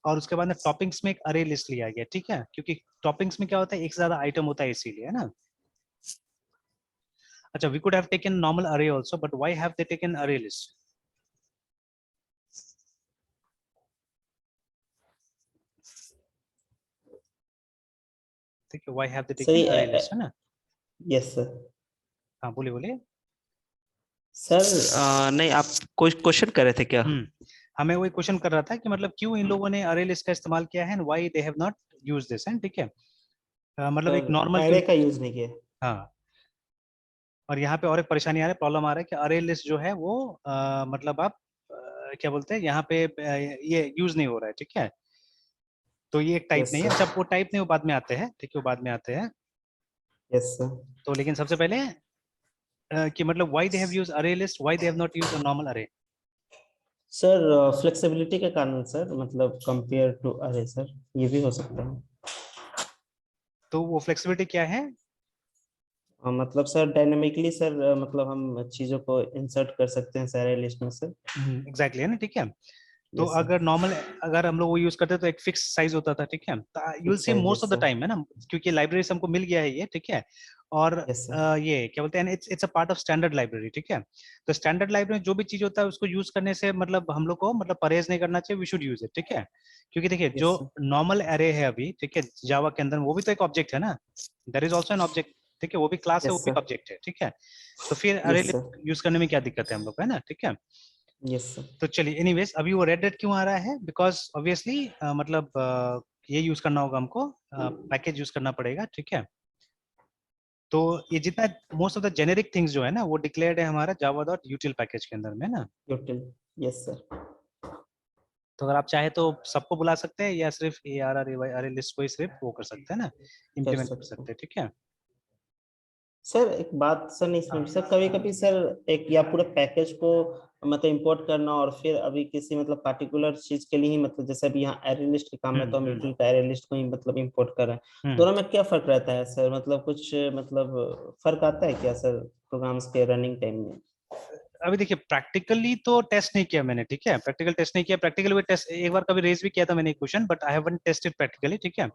और उसके बाद में टॉपिंग्स में एक अरे लिस्ट लिया गया, ठीक है, क्योंकि टॉपिंग्स में क्या होता है एक से ज्यादा आइटम होता है इसीलिए, है ना। अच्छा, we could have taken normal array also, but why have they taken array list, ठीक है, why have they sir taken array list, है ना। Yes sir. हाँ बोलिए बोलिए। सर नहीं, आप कोई क्वेश्चन कर रहे थे क्या? हमें वही क्वेश्चन कर रहा था कि मतलब क्यों इन लोगों ने अरे लिस्ट का इस्तेमाल किया है, and why they have not used this, है, ठीक है। मतलब एक सर नॉर्मल एरे का यूज नहीं किया। हाँ, और यहाँ पे और एक परेशानी आ रहा है, प्रॉब्लम आ रहा है कि अरे लिस्ट जो है वो मतलब आप क्या बोलते हैं यहाँ पे ये यूज नहीं हो रहा है, ठीक है। तो ये एक टाइप यस नहीं है, सर। अच्छा वो टाइप नहीं, वो बाद में आते हैं, ठीक है, वो बाद में आते हैं। Yes sir. तो लेकिन सबसे पहले कि मतलब व्हाई दे हैव यूज अरे list, why they have not use a normal अरे। सर फ्लेक्सिबिलिटी के कारण सर, मतलब कंपेयर टू अरे सर, ये भी हो सकता है। तो वो फ्लेक्सिबिलिटी क्या है। मतलब सर डायनेमिकली सर, मतलब हम चीजों को इंसर्ट कर सकते हैं सारे लिस्ट में सर। एग्जैक्टली, है ना, ठीक है। तो यस सर। अगर नॉर्मल अगर हम लोग वो यूज करते तो एक फिक्स साइज होता था, ठीक है, तो यू विल फिक्स सी है, most of yes the sir. Time, है ना, क्योंकि लाइब्रेरी से हमको मिल गया है ये, ठीक है। और यस सर। ये क्या बोलते हैं, it's a part of standard library, ठीक है। तो स्टैंडर्ड लाइब्रेरी में जो भी चीज होता है उसको यूज करने से मतलब हम लोग को मतलब परहेज नहीं करना चाहिए, वी शुड यूज इट, ठीक है। क्योंकि देखिए जो यस सर। नॉर्मल एरे है अभी, ठीक है, जावा के अंदर वो भी तो एक ऑब्जेक्ट है ना, there is also an object, ठीक है, वो भी क्लास है, वो यस भी सर। ऑब्जेक्ट है, ठीक है। तो फिर अरे यस सर। यूज करने में क्या दिक्कत है हम लोग को, है ना, ठीक है। Yes sir. तो चलिए एनीवेज अभी वो रेड रेड क्यों आ रहा है, बिकॉज ऑब्वियसली मतलब ये यूज करना होगा हमको, पैकेज यूज करना पड़ेगा, ठीक है। तो ये जितना most of the generic things जो है ना वो डिक्लेयर्ड है हमारा जावा डॉट यूटिल पैकेज के अंदर में ना। यूटिल। Yes sir. तो अगर आप चाहे तो सबको बुला सकते हैं या सिर्फ A R R A Y आर लिस्ट को ही सिर्फ वो कर सकते हैं ना, कर इम्प्लीमेंट कर सकते हैं सकते हैं, ठीक है। सर। एक बात सर नहीं हाँ समझ सर, कभी कभी सर एक या पूरे पैकेज को मतलब इंपोर्ट करना, और फिर अभी किसी मतलब पार्टिकुलर चीज के लिए ही, मतलब जैसे अभी यहाँ एरे लिस्ट के काम में तो हम यूटिल का एरे लिस्ट को ही मतलब इंपोर्ट कर रहे हैं, हम्म दोनों में क्या फर्क रहता है सर? मतलब कुछ मतलब फर्क आता है क्या सर प्रोग्राम्स के रनिंग टाइम में? अभी देखिए प्रैक्टिकली तो टेस्ट नहीं किया मैंने, ठीक है, प्रैक्टिकल टेस्ट नहीं किया, प्रैक्टिकल भी टेस्ट एक बार कभी रेज भी किया था मैंने question, but I haven't tested practically, ठीक है।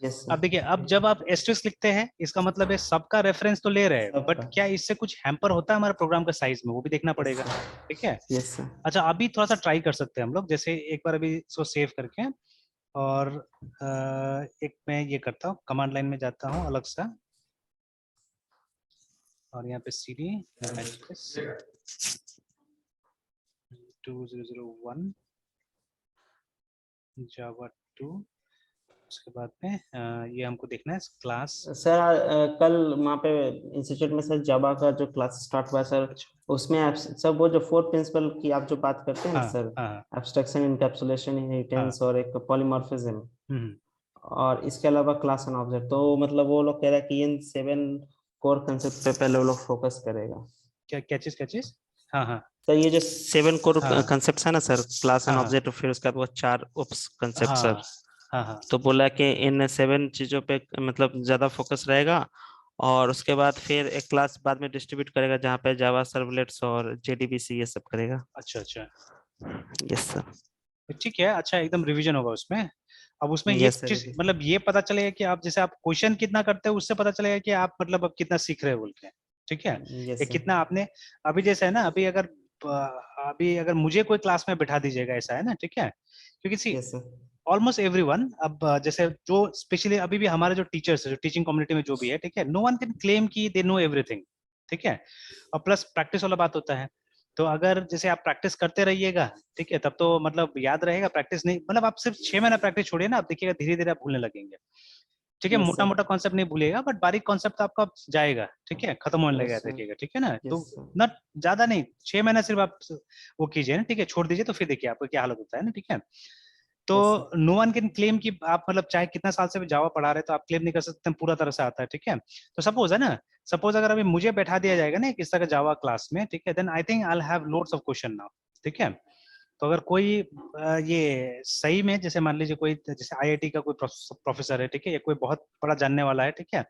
यस अब सर। देखिए अब जब आप एस्टेरिस्क लिखते हैं इसका मतलब है सबका रेफरेंस तो ले रहे हैं, बट सबका। क्या इससे कुछ हैम्पर होता है हमारे प्रोग्राम का साइज में, वो भी देखना यस पड़ेगा, सर। ठीक है। Yes sir. अच्छा अभी थोड़ा सा ट्राई कर सकते हैं हम लोग, जैसे एक बार अभी इसको सेव करके और एक मैं ये करता हूँ, कमांड लाइन में जाता हूँ अलग सा, और यहाँ पे cd images 2001 जावा 2, उसके बाद में ये हमको देखना है क्लास। सर कल वहाँ पे इंस्टीट्यूट में सर जावा का जो क्लास स्टार्ट हुआ सर, अच्छा उसमें आप सब वो जो फोर प्रिंसिपल की आप जो बात करते हैं ना हाँ सर, हाँ एब्स्ट्रैक्शन, इनकैप्सुलेशन, हाँ इनहेरिटेंस और एक पॉलीमॉर्फिज्म, हम्म और इसके अलावा क्लास एंड ऑब्जेक्ट, तो मतलब वो लोग कह रहे हैं कि इन 7 कोर कंसेप्ट पे पहले वो लोग फोकस करेगा। क्या क्या चीज हाँ हाँ सर ये जो 7 कोर हाँ कंसेप्ट है ना सर, क्लास एंड हाँ ऑब्जेक्ट, फिर उसके बाद वो 4 उप्स कंसेप्ट हाँ सर, हाँ हाँ तो बोला कि इन 7 चीजों पे मतलब ज्यादा फोकस रहेगा, और उसके बाद फिर एक क्लास बाद में डिस्ट्रीब्यूट करेगा जहाँ पे जावा सर्वलेट्स और जेडीबीसी ये सब करेगा। अच्छा अच्छा, यस सर। ठीक है, अच्छा एकदम रिवीजन होगा उसमें। अब उसमें ये यस सर, चीज मतलब ये पता चलेगा कि आप जैसे आप क्वेश्चन कितना करते हो उससे पता चलेगा कि आप मतलब अब कितना सीख रहे हो बोल के, ठीक है। यस ये सर, कितना आपने अभी जैसे है ना, अभी अगर मुझे कोई क्लास में बैठा दीजिएगा ऐसा है ना, ठीक है, क्योंकि सी यस सर, ऑलमोस्ट एवरीवन अब जैसे जो स्पेशली अभी भी हमारे जो टीचर्स है, जो टीचिंग कम्युनिटी में जो भी है, ठीक है, नो वन कैन क्लेम कि दे नो एवरीथिंग, ठीक है। और प्लस प्रैक्टिस वाला बात होता है। तो अगर जैसे आप प्रैक्टिस करते रहिएगा, ठीक है, तब तो मतलब याद रहेगा। प्रैक्टिस नहीं मतलब आप सिर्फ 6 महीना प्रैक्टिस छोड़िए ना, आप देखिएगा धीरे धीरे आप भूलने लगेंगे, ठीक है। यस मोटा सर, मोटा कॉन्सेप्ट नहीं भूलिएगा, बट बारीक कॉन्सेप्ट आपका जाएगा, ठीक है, खत्म होने यस लगेगा सर, देखिएगा, ठीक है ना। तो यस सर, ना ज्यादा नहीं, 6 महीना सिर्फ आप वो कीजिए ना, ठीक है, छोड़ दीजिए, तो फिर देखिए आपको क्या हालत होता है ना, ठीक है। तो yes sir, no one can claim कि आप मतलब चाहे कितना साल से भी जावा पढ़ा रहे, तो आप क्लेम नहीं कर सकते पूरा तरह से आता है, ठीक है। तो सपोज है ना, सपोज अगर अभी मुझे बैठा दिया जाएगा ना किस तरह जावा क्लास में, ठीक है, then I think I have loads of question now, ठीक है। तो अगर कोई ये सही में जैसे मान लीजिए कोई जैसे आईआईटी का कोई प्रोफेसर है, ठीक है, या कोई बहुत बड़ा जानने वाला है, ठीक है,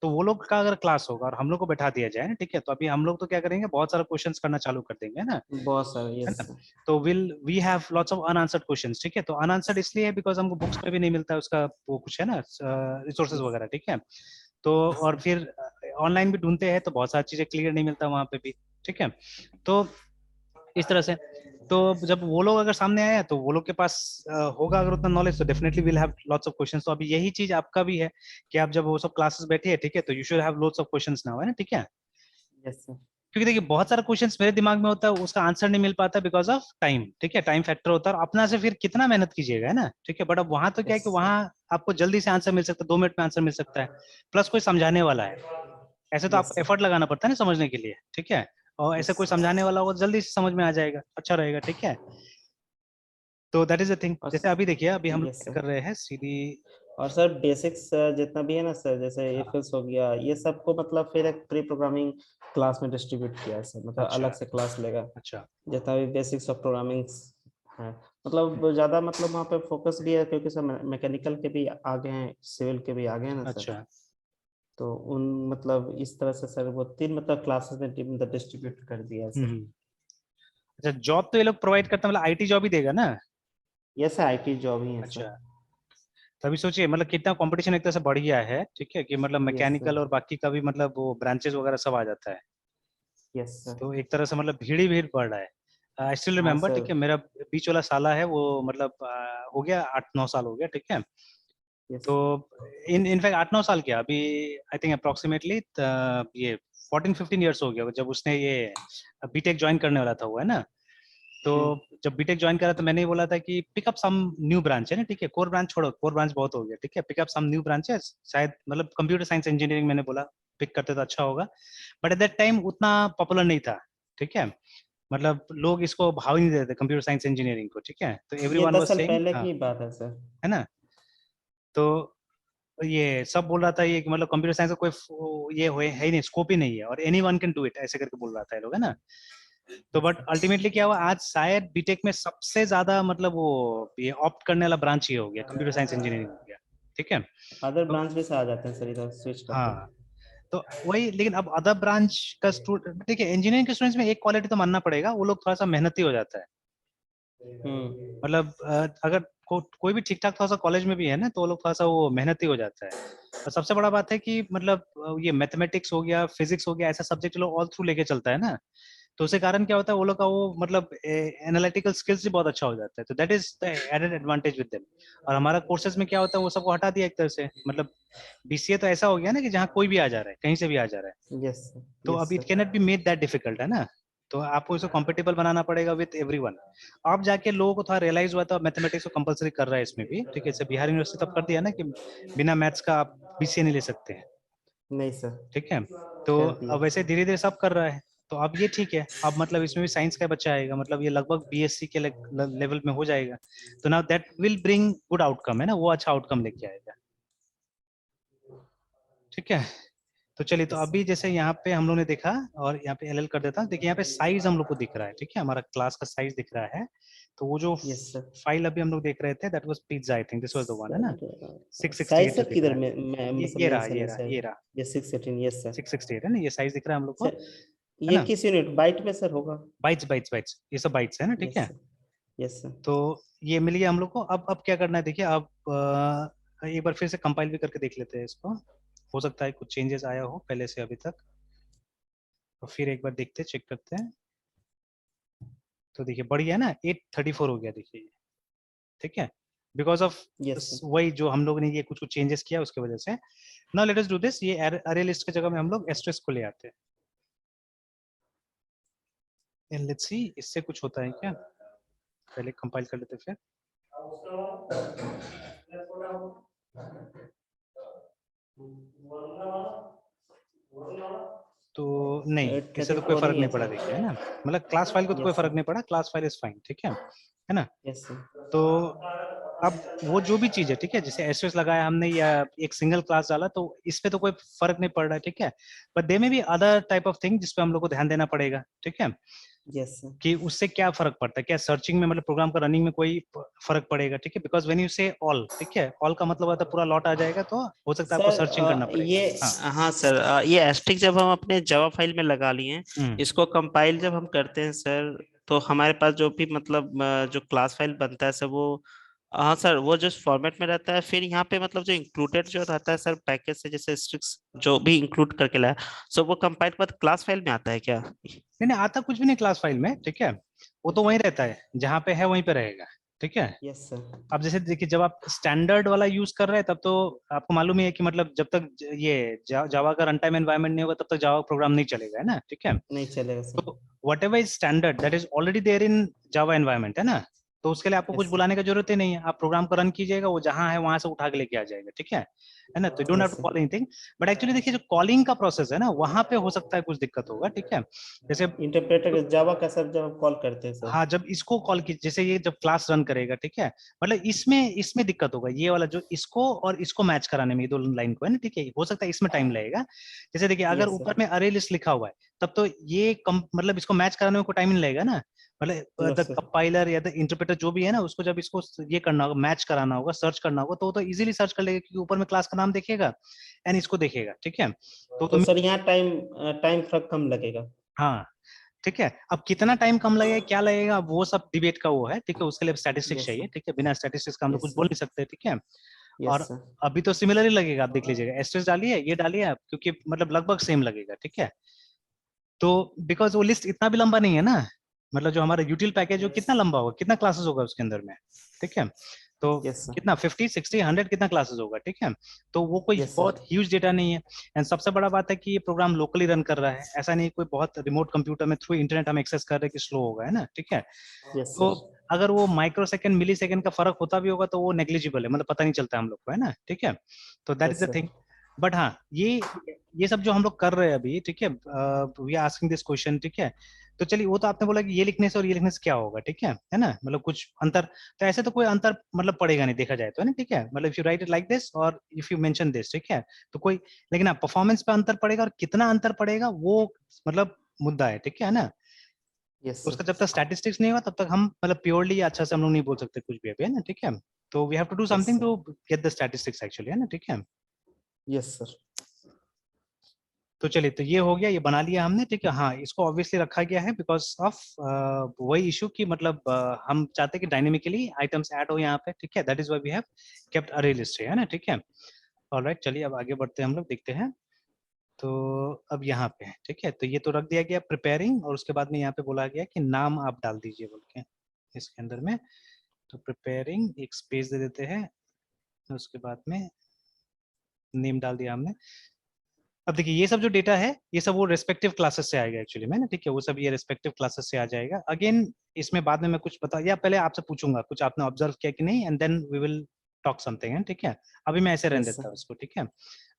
तो वो लोग का अगर क्लास होगा और हम लोग को बैठा दिया जाए ना, ठीक है, तो अभी हम लोग तो क्या करेंगे, बहुत सारा क्वेश्चंस करना चालू कर देंगे, है ना, बहुत सारा, है यस ना। सर, तो will we have lots of unanswered questions, ठीक है। तो अनआंसर्ड इसलिए है बिकॉज हमको बुक्स में भी नहीं मिलता है उसका वो कुछ है ना रिसोर्सेज यस, वगैरह, ठीक है। तो यस और सर, फिर ऑनलाइन भी ढूंढते हैं तो बहुत सारी चीजें क्लियर नहीं मिलता वहां पे भी, ठीक है। तो इस तरह से, तो जब वो लोग अगर सामने आया तो वो लोग के पास होगा अगर उतना नॉलेज, तो definitely will have lots of questions. तो अभी यही चीज आपका भी है कि आप जब वो सब क्लासेस बैठिए, ठीक है, तो you should have lots of questions now, है ना, ठीक है। यस सर, क्योंकि देखिए बहुत सारा क्वेश्चंस मेरे दिमाग में होता है, उसका आंसर नहीं मिल पाता बिकॉज ऑफ टाइम, ठीक है, टाइम फैक्टर होता है, और अपना से फिर कितना मेहनत कीजिएगा, है ना, ठीक है। बट अब वहां तो क्या है यस कि सर, वहां आपको जल्दी से आंसर मिल सकता है, 2 मिनट में आंसर मिल सकता है, प्लस कोई समझाने वाला है। ऐसे तो यस आपको सर, एफर्ट लगाना पड़ता है ना समझने के लिए, ठीक है। और यस ऐसे कोई सर, समझाने वाला होगा जल्दी से समझ में आ जाएगा, अच्छा रहेगा, ठीक है। तो दैट इज द थिंग। और जैसे अभी देखिए अभी हम लोग यस क्या सर, कर रहे हैं सीधी। और सर बेसिक्स जितना भी है ना सर, जैसे हाँ, इफेल्स हो गया, ये सबको मतलब फिर एक प्री प्रोग्रामिंग क्लास में डिस्ट्रीब्यूट किया है सर, मतलब अच्छा अलग से क्लास लेगा, अच्छा। जितना भी बेसिक्स ऑफ प्रोग्रामिंग है। मतलब ज्यादा मतलब वहाँ पे फोकस भी है, क्योंकि सर मैकेनिकल के भी आगे हैं, सिविल के भी आगे हैं ना सर। अच्छा तो उन मतलब इस तरह से सर वो 3 मतलब क्लासेस में मतलब डिस्ट्रीब्यूट कर दिया है सर। हम्म। अच्छा, जॉब तो ये लोग प्रोवाइड करते हैं, मतलब आईटी जॉब ही देगा ना। ये सर आईटी जॉब ही है अच्छा, सर। तभी सोचिए मतलब कितना कंपटीशन एक तरह से बढ़ गया है, ठीक है, कि मतलब यस सर, मैकेनिकल और बाकी का भी मतलब वो ब्रांचेस वगैरह सब आ जाता है। यस सर, तो एक तरह से मतलब भीड़ ही भीड़ बढ़ रहा है। आई स्टिल हाँ रिमेम्बर, ठीक सर, है, मेरा बीच वाला साला है वो मतलब हो गया 8-9 साल हो गया, ठीक है। यस तो सर, इनफैक्ट 8-9 साल क्या, अभी आई थिंक अप्रोक्सीमेटली ये 14-15 ईयर्स हो गया जब उसने ये बीटेक ज्वाइन करने वाला था, वो है ना। तो जब बीटेक ज्वाइन करा तो मैंने ही बोला था कि पिकअप सम न्यू ब्रांच, है ना, ठीक है, कोर ब्रांच छोड़ो, कोर ब्रांच बहुत हो गया, ठीक है, पिकअप सम न्यू ब्रांचेस, शायद मतलब कंप्यूटर साइंस इंजीनियरिंग मैंने बोला पिक करते तो अच्छा होगा। बट एट दैट टाइम उतना पॉपुलर नहीं था, ठीक है, मतलब लोग इसको भाव ही नहीं देते कंप्यूटर साइंस इंजीनियरिंग को, ठीक है, तो ये एवरीवन वाज 10 साल सेइंग, पहले हाँ, की बात है सर। है ना। तो ये सब बोल रहा था ये कि मतलब कंप्यूटर साइंस का कोई ये है ही नहीं, स्कोप ही नहीं है, और any one can do it ऐसे करके बोल रहा था ये लोग, है ना। तो बट अल्टीमेटली क्या हुआ, आज शायद बीटेक में सबसे ज्यादा मतलब वो ये ऑप्ट करने वाला ब्रांच ये हो गया, कंप्यूटर साइंस इंजीनियरिंग हो गया, ठीक है। अदर तो ब्रांच में से आ जाते हैं सर, इधर स्विच करते हाँ, हैं। तो वही, लेकिन अब अदर ब्रांच का स्टूडेंट देखिए, इंजीनियरिंग के स्टूडेंट्स में एक क्वालिटी तो मानना पड़ेगा, वो लोग थोड़ा सा मेहनती हो जाता है। मतलब अगर कोई भी ठीक ठाक थोड़ा सा कॉलेज में भी है ना, तो वो लोग थोड़ा सा वो मेहनती हो जाता है। और सबसे बड़ा बात है कि मतलब ये मैथमेटिक्स हो गया, फिजिक्स हो गया, ऐसा सब्जेक्ट लोग ऑल थ्रू लेके चलता है ना। तो उसके कारण क्या होता है, वो लोग का वो मतलब एनालिटिकल स्किल्स भी बहुत अच्छा हो जाता है, तो that is the added advantage with them. और हमारा कोर्सेज में क्या होता है, वो सबको हटा दिया एक तरह से, मतलब बीसीए तो ऐसा हो गया ना कि जहाँ कोई भी आ जा रहा है, कहीं से भी आ जा रहा है। यस तो यस अब it sir, cannot be made that difficult, है ना। तो आपको इसको कॉम्पिटेबल बनाना पड़ेगा विद एवरीवन। अब जाके लोगों को थोड़ा रियलाइज हुआ था, मैथमेटिक्स को कंपलसरी कर रहा है इसमें भी, ठीक है, जैसे बिहार यूनिवर्सिटी तब कर दिया ना कि बिना मैथ्स का आप बीसीए नहीं ले सकते हैं, नहीं सर, ठीक है। तो कर अब दिया। वैसे धीरे धीरे सब कर रहा है। तो अब ये ठीक है, अब मतलब इसमें भी साइंस का बच्चा आएगा, मतलब ये लगभग बीएससी के लेवल में हो जाएगा। तो now that will bring good outcome, है ना, वो अच्छा आउटकम लेके आएगा, ठीक है। तो चलिए, तो यस अभी जैसे यहाँ पे हम लोग ने देखा, और यहाँ पे एलएल कर देता हूँ, देखिए यहाँ पे साइज हम लोग को दिख रहा है, ठीक है, हमारा क्लास का साइज दिख रहा है। तो वो जो यस सर। फाइल अभी हम लोग देख रहे थे, that was pizza, I think this was the one, है ना। सर साइज 668 जो सर दिख किधर रहा है, में मतलब ये रहा मेंशन ये है रहा सर? ये रहा ये 618, यस सर। 668 है ना, ये साइज दिख रहा है हम लोग को, सर है ये ना। किस यूनिट, बाइट में सर होगा? बाइट्स बाइट्स बाइट्स, ये सब बाइट्स है ना, ठीक यस है। सर, यस सर, तो ये मिल गया हम लोग को। अब क्या करना है देखिए, अब एक बार फिर से कंपाइल भी करके देख लेते हैं इसको, हो सकता है कुछ चेंजेस आया हो पहले से अभी तक, तो फिर एक बार देखते हैं, चेक करते हैं। तो देखिए बढ़िया ना, 834 हो गया देखिए, ठीक है, बिकॉज ऑफ यस सर। वही जो हम लोग ने ये कुछ कुछ चेंजेस किया उसकी वजह से। Now let us do this, ये अरे लिस्ट की जगह में हम लोग एस्ट्रेस को ले आते हैं, लेट्स सी इससे कुछ होता है क्या, पहले कंपाइल कर लेते हैं फिर। तो नहीं, एट इससे थर्टी तो कोई फोर फर्क ही नहीं है पड़ा सर। देखिए, है ना, मतलब क्लास फाइल को तो कोई यस फर्क सर। नहीं पड़ा, क्लास फाइल इज फाइन, ठीक है ना। Yes sir. तो अब वो जो भी चीज है, ठीक है, जैसे एसएस लगाया हमने या एक सिंगल क्लास डाला, तो इस पे तो कोई फर्क नहीं पड़ रहा है, ठीक है, बट दे में भी अदर टाइप ऑफ थिंग जिसपे हम लोग को ध्यान देना पड़ेगा, ठीक है, यस सर। कि उससे क्या फर्क पड़ता है, क्या सर्चिंग में मतलब प्रोग्राम का रनिंग में कोई फर्क पड़ेगा, ठीक है, बिकॉज व्हेन यू से ऑल, ठीक है, ऑल का मतलब आता है पूरा लॉट आ जाएगा, तो हो सकता है आपको सर्चिंग करना सर ये, पड़ेगा। हाँ। हाँ सर, ये एस्टिक जब हम अपने जावा फाइल में लगा लिए, हम्म। इसको कंपाइल जब हम करते हैं सर, तो हमारे पास जो भी मतलब जो क्लास फाइल बनता है सर, वो, हाँ सर, वो जो फॉर्मेट में रहता है, फिर यहाँ पे मतलब जो इंक्लूडेड जो रहता है सर पैकेज से, जैसे स्ट्रिक्स जो भी इंक्लूड करके लाया, सो वो कंपाइल के बाद क्लास फाइल में आता है क्या? नहीं नहीं, आता कुछ भी नहीं क्लास फाइल में, ठीक है, वो तो वहीं रहता है जहाँ पे है वहीं पे रहेगा, ठीक है। Yes sir. अब जैसे देखिए, जब आप स्टैंडर्ड वाला यूज कर रहे हैं तब तो आपको मालूम ही है कि मतलब जब तक ये जावा का रन टाइम एनवायरनमेंट नहीं होगा तब तक जावा प्रोग्राम नहीं चलेगा, है ना, ठीक है। नहीं चलेगा सर। तो whatever is standard that is already there in Java environment, है ना, तो उसके लिए आपको कुछ यस सर। बुलाने का जरूरत ही नहीं है, आप प्रोग्राम को रन कीजिएगा, वो जहां है वहां से उठा के लेके आ जाएगा, ठीक है ना, तो don't have yes to sir. Call anything. But actually देखिए, जो कॉलिंग का प्रोसेस है ना, वहां पे हो सकता है कुछ दिक्कत होगा, ठीक है, जैसे इंटरप्रेटर जावा का सर जब हम कॉल करते हैं सर। हाँ, जब इसको कॉल की, जैसे ये जब क्लास रन करेगा, ठीक है, मतलब इसमें इसमें दिक्कत होगा, ये वाला जो इसको और इसको मैच कराने में, ये दो लाइन को, है ना, ठीक है, हो सकता है इसमें टाइम लगेगा। जैसे देखिए, अगर यस ऊपर सर। में अरे लिस्ट लिखा हुआ है, तब तो ये कम मतलब इसको मैच कराने में कोई टाइम नहीं लगेगा ना, मतलब नो द सर। कंपाइलर या द इंटरप्रेटर जो भी है ना, उसको जब इसको ये करना होगा, मैच कराना होगा, सर्च करना होगा, तो वो तो इजीली सर्च कर लेगा, क्योंकि ऊपर में क्लास का नाम देखेगा एंड इसको देखेगा, ठीक है। तो तो सर यहाँ टाइम टाइम थोड़ा कम लगेगा। हाँ, ठीक है, अब कितना टाइम कम लगेगा, क्या लगेगा, वो सब डिबेट का वो है, ठीक है, उसके लिए स्टैटिस्टिक्स यस चाहिए, सर। ठीक है, बिना स्टैटिस्टिक्स का हम लोग यस कुछ बोल सर। नहीं सकते, ठीक है। यस और सर। अभी तो सिमिलर ही लगेगा, आप देख लीजिएगा, एस्ट्रेस डालिए, ये डालिए आप, क्योंकि मतलब लगभग सेम लगेगा, ठीक है। तो बिकॉज वो लिस्ट इतना भी लंबा नहीं है ना, मतलब जो हमारा यूटिल पैकेज वो यस। कितना लंबा होगा, कितना क्लासेस होगा उसके अंदर में, ठीक है, तो यस सर। कितना 50 60 100 कितना क्लासेस होगा, ठीक है, तो वो कोई यस सर। बहुत ह्यूज डेटा नहीं है। एंड सबसे बड़ा बात है कि ये प्रोग्राम लोकली रन कर रहा है, ऐसा नहीं कोई बहुत रिमोट कंप्यूटर में थ्रू इंटरनेट हम एक्सेस कर रहे हैं कि स्लो होगा, है ना, ठीक है। यस तो सर। अगर वो माइक्रो सेकंड मिली सेकंड का फर्क होता भी होगा तो वो नेग्लिजिबल है, मतलब पता नहीं चलता हम लोग को, है ना, ठीक है, तो that is yes the sir. Thing. But हाँ, ये सब जो हम लोग कर रहे हैं अभी, ठीक है, we are asking this question, ठीक है, तो चलिए, वो तो आपने बोला कि ये लिखने से और ये लिखने से क्या होगा, ठीक है ना, मतलब कुछ अंतर, तो ऐसे तो कोई अंतर मतलब पड़ेगा नहीं देखा जाए तो, है ना, ठीक है, मतलब if you right it like this और इफ यू मेंशन दिस, ठीक है, तो कोई, लेकिन हाँ, परफॉर्मेंस पे अंतर पड़ेगा, और कितना अंतर पड़ेगा वो मतलब मुद्दा है, ठीक है ना। यस तो सर। उसका जब तक स्टैटिस्टिक्स नहीं हुआ तब तक हम मतलब प्योरली अच्छा से हम लोग नहीं बोल सकते कुछ भी अभी, है ना, ठीक है, तो we have to do yes something sir. To get the statistics actually, है ना, ठीक है। Yes sir. तो चलिए, तो ये हो गया, ये बना लिया हमने, ठीक है, हाँ, इसको ऑब्वियसली रखा गया है बिकॉज ऑफ वही इशू कि मतलब हम चाहते हैं कि डायनेमिकली आइटम्स ऐड हो यहाँ पे, ठीक है, that is why we have kept array list, है ना, ठीक है। ऑलराइट, चलिए अब आगे बढ़ते हैं, हम लोग देखते हैं। तो अब यहाँ पे, ठीक है, तो ये तो रख दिया गया प्रिपेयरिंग, और उसके बाद में यहाँ पे बोला गया कि नाम आप डाल दीजिए बोल के इसके अंदर में, तो प्रिपेयरिंग एक स्पेस दे देते हैं, उसके बाद में नेम डाल दिया हमने। अब देखिए, ये सब जो डेटा है, ये सब वो रेस्पेक्टिव क्लासेस से आएगा एक्चुअली में ना, ठीक है, वो सब ये रेस्पेक्टिव क्लासेस से आ जाएगा। अगेन इसमें बाद में मैं कुछ बता, या पहले आपसे पूछूंगा कुछ आपने ऑब्जर्व किया कि नहीं, and then we will talk something, है, ठीक है। अभी मैं ऐसे रहने यस देता सर। हूँ इसको, ठीक है,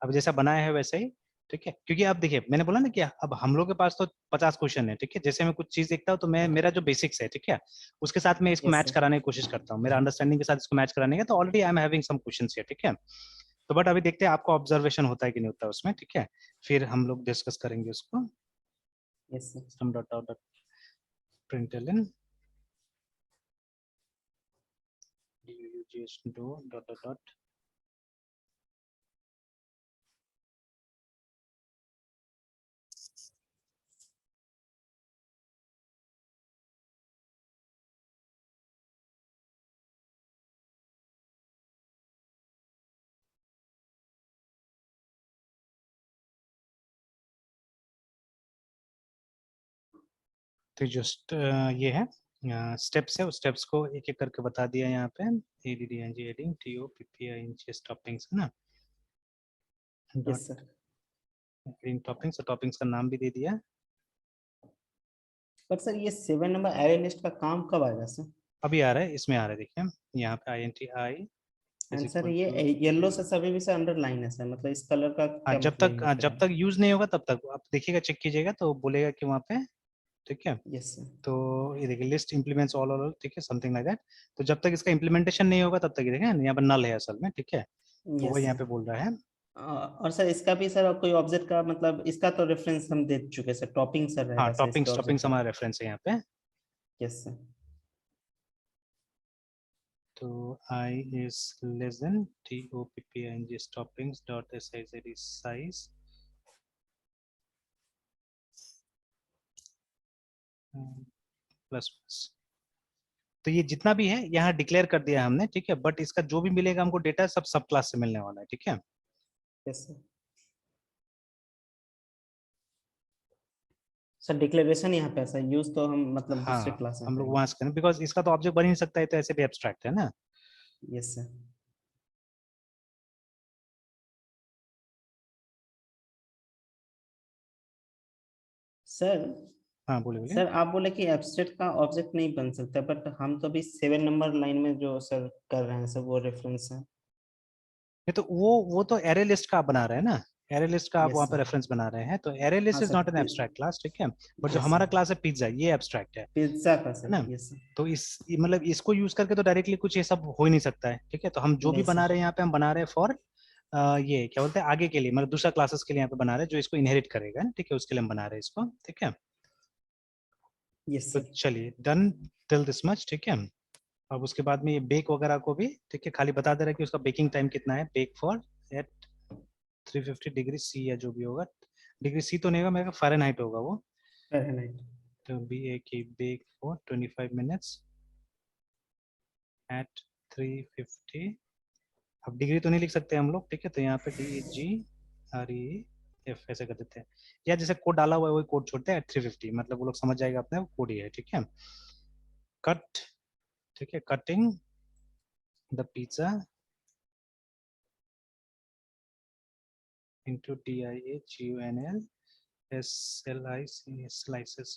अब जैसा बनाया है वैसे ही, ठीक है, क्योंकि अब देखिए, मैंने बोला ना कि अब हम लोग के पास तो 50 क्वेश्चन है, ठीक है, जैसे मैं कुछ चीज देखता हूँ तो मैं, मेरा जो बेसिक्स है, ठीक है, उसके साथ मैं इसको यस मैच सर। कराने की कोशिश करता हूँ, मेरा अंडरस्टैंडिंग के साथ इसको मैच कराने का, तो already I am having some questions here, ठीक है। तो बट अभी देखते हैं आपको ऑब्जर्वेशन होता है कि नहीं होता उसमें, ठीक है, फिर हम लोग डिस्कस करेंगे उसको। Yes sir. system dot out dot println dot तो जस्ट ये है स्टेप्स है, उस स्टेप्स को एक एक करके बता दिया यहाँ पे। ADDNG एडिंग TOPPING टॉपिंग्स है ना, yes sir. Adding toppings, toppings का नाम भी दे दिया। बट सर ये 7 नंबर एरे लिस्ट का काम कब आएगा सर? अभी आ रहा है, इसमें आ रहा है, देखिए यहाँ पे INTI is and sir equal ये टू, येलो से सभी भी से अंडरलाइन है सर, मतलब इस कलर का क्या मतलब यूज जब करें? तक यूज नहीं होगा तब तक आप देखिएगा, चेक कीजिएगा तो बोलेगा कि वहाँ पे, ठीक है। Yes sir. तो ये देखिए लिस्ट इंप्लीमेंट्स ऑल, ठीक है, समथिंग लाइक दैट। तो जब तक इसका इम्प्लीमेंटेशन नहीं होगा तब तक ये देखें यहाँ पर नल है असल में, ठीक है। तो वो यस यहाँ सर। पे बोल रहा है। और सर इसका भी सर कोई ऑब्जेक्ट का मतलब इसका तो रेफरेंस हम दे चुके सर, टॉपिंग सर हाँ, रहेगा सर इसके टॉपिंग्स ऑब्जेक्ट टॉपिंग्स का। हमारा रेफरेंस है यहाँ पे। Yes sir. तो I is less than TOPPING toppings dot siz size plus plus. तो ये जितना भी है यहाँ डिक्लेयर कर दिया हमने, ठीक है, बट इसका जो भी मिलेगा हमको डेटा सब सब क्लास से मिलने वाला है, ठीक है। Yes sir. सर डिक्लेरेशन यहाँ पे ऐसा यूज तो हम मतलब दूसरे हाँ, क्लास में हम लोग करेंगे। वहां से करें, बिकॉज इसका तो ऑब्जेक्ट बन ही नहीं सकता है, तो ऐसे भी एब्स्ट्रैक्ट है ना। Yes sir. सर हाँ, बोले बोले। सर आप बोले कि एब्स्ट्रैक्ट का ऑब्जेक्ट नहीं बन सकता, बट हम तो अभी 7 नंबर लाइन में जो सर कर रहे हैं सर वो रेफरेंस है। नहीं तो वो तो एरे लिस्ट का आप बना रहे हैं ना, एरे लिस्ट का आप यस वहाँ पे सर। रेफरेंस बना रहे हैं, तो एरे लिस्ट हाँ is sir. Not an abstract class, ठीक है। बट जो यस हमारा सर। क्लास है पिज्जा, ये एब्स्ट्रैक्ट है पिज्जा का सर, ना। Yes sir. तो मतलब इसको यूज करके तो डायरेक्टली कुछ ये सब हो ही नहीं सकता है, ठीक है। तो हम जो भी नहीं बना सर। रहे हैं यहाँ पे, हम बना रहे हैं फॉर ये क्या बोलते हैं आगे के लिए, मतलब दूसरा क्लासेस के लिए यहाँ पे बना रहे हैं जो इसको इनहेरिट करेगा, ठीक है, उसके लिए हम बना रहे हैं इसको, ठीक है। यस तो सर। चलिए डन टिल दिस मच, ठीक है। अब उसके बाद में ये बेक वगैरह को भी, ठीक है, खाली बता दे रहा है कि उसका बेकिंग टाइम कितना है, bake for at 350 degree C या जो भी होगा। डिग्री C तो नहीं होगा, मेरा फ़ारेनहाइट होगा वो। फ़ारेनहाइट। तो BAK bake for 25 minutes at 350। अब डिग्री तो नहीं लिख सकते हम लोग, ठीक है, तो यहाँ पे DGREF ऐसे कर देते हैं, या जैसे कोड डाला हुआ है वही कोड छोड़ते हैं, 350, मतलब वो लोग समझ जाएगा अपने वो कोड ही है, ठीक है। कट, ठीक है, cutting the pizza into DIAGONL slices.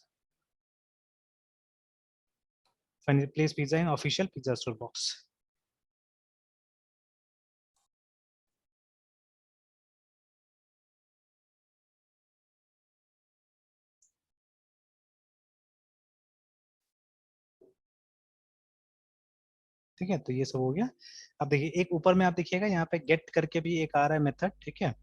Finally, place pizza in official pizza store box. ठीक है, तो ये सब हो गया। अब देखिए एक ऊपर में आप देखिएगा यहाँ पे गेट करके भी एक आ रहा है मेथड, ठीक है।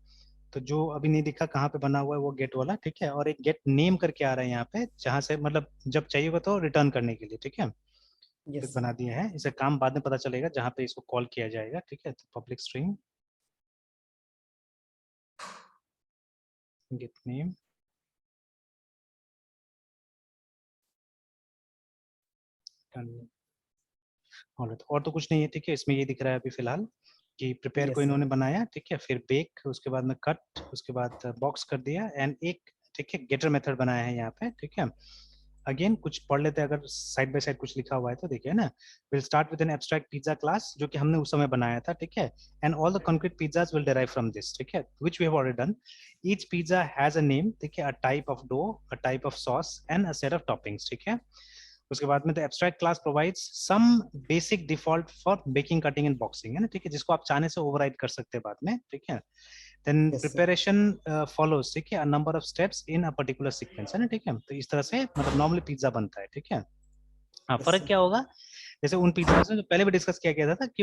तो जो अभी नहीं दिखा कहाँ पे बना हुआ है वो गेट वाला, ठीक है, और एक गेट नेम करके आ रहा है यहाँ पे, जहाँ से मतलब जब चाहिए होगा तो रिटर्न करने के लिए, ठीक है। तो यस सर। बना दिया है, इसे काम बाद में पता चलेगा जहाँ पे इसको कॉल किया जाएगा, ठीक है। तो पब्लिक स्ट्रिंग गेट नेम, और तो कुछ नहीं है, ठीक है। इसमें ये दिख रहा है अभी फिलहाल कि प्रिपेयर को यस सर। इन्होंने बनाया, ठीक है, फिर बेक, उसके बाद में कट, उसके बाद बॉक्स कर दिया, एंड एक, ठीक है, गेटर मेथड बनाया है यहाँ पे, ठीक है। अगेन कुछ पढ़ लेते हैं, अगर साइड बाय साइड कुछ लिखा हुआ है तो देखिए ना। Will start with an abstract pizza class, जो कि हमने उस समय बनाया था, ठीक है। And all the concrete pizzas will derive from this, ठीक है, which we have already done. Each pizza has a name, ठीक है, a type of dough, a type of sauce and a set of toppings, ठीक है। उसके बाद में the abstract class provides some basic default for baking, cutting and boxing, है ना, ठीक है, जिसको आप चाहने से ओवरराइड कर सकते हैं बाद में, ठीक है। Then yes sir. Preparation follows, ठीक है, a number of steps in a particular sequence, है ना, ठीक है। तो इस तरह से मतलब नॉर्मली पिज्जा बनता है, ठीक है। हाँ, यस फर्क सर। क्या होगा, जैसे उन पिज्जा से जो पहले भी डिस्कस किया गया था कि